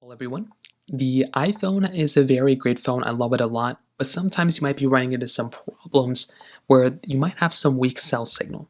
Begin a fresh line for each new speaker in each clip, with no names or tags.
Hello everyone. The iPhone is a very great phone. I love it a lot, but sometimes you might be running into some problems where you might have some weak cell signal.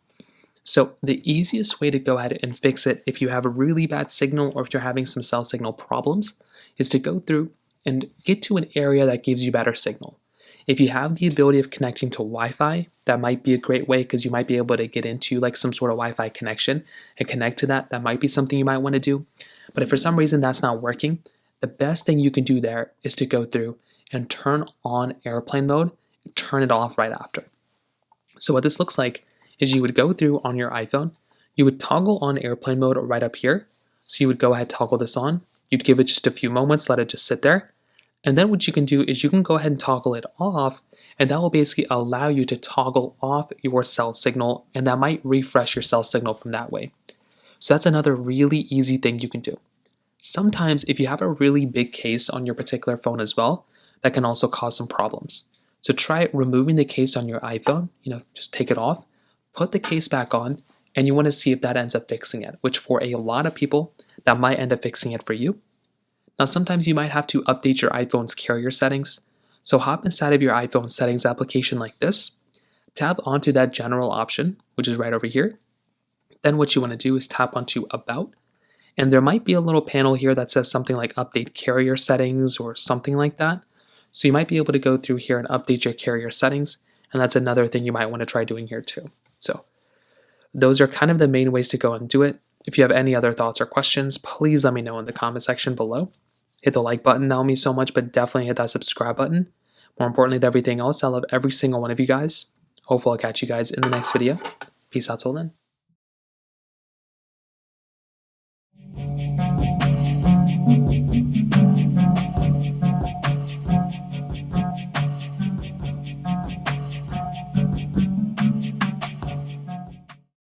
So the easiest way to go ahead and fix it if you have a really bad signal or if you're having some cell signal problems is to go through and get to an area that gives you better signal. If you have the ability of connecting to Wi-Fi, that might be a great way because you might be able to get into like some sort of Wi-Fi connection and connect to that. That might be something you might want to do. But if for some reason that's not working, the best thing you can do there is to go through and turn on airplane mode and turn it off right after. So what this looks like is you would go through on your iPhone, you would toggle on airplane mode right up here. So you would go ahead, toggle this on, you'd give it just a few moments, let it just sit there. And then what you can do is you can go ahead and toggle it off, and that will basically allow you to toggle off your cell signal, and that might refresh your cell signal from that way. So that's another really easy thing you can do. Sometimes if you have a really big case on your particular phone as well, that can also cause some problems. So try removing the case on your iPhone, just take it off, put the case back on, and you want to see if that ends up fixing it, which for a lot of people, that might end up fixing it for you. Now sometimes you might have to update your iPhone's carrier settings. So hop inside of your iPhone settings application like this, tap onto that general option, which is right over here. Then what you want to do is tap onto About, and there might be a little panel here that says something like update carrier settings or something like that. So you might be able to go through here and update your carrier settings, and that's another thing you might want to try doing here too. So those are kind of the main ways to go and do it. If you have any other thoughts or questions, please let me know in the comment section below. Hit the like button, that will mean so much, but definitely hit that subscribe button. More importantly than everything else, I love every single one of you guys. Hopefully I'll catch you guys in the next video. Peace out till then.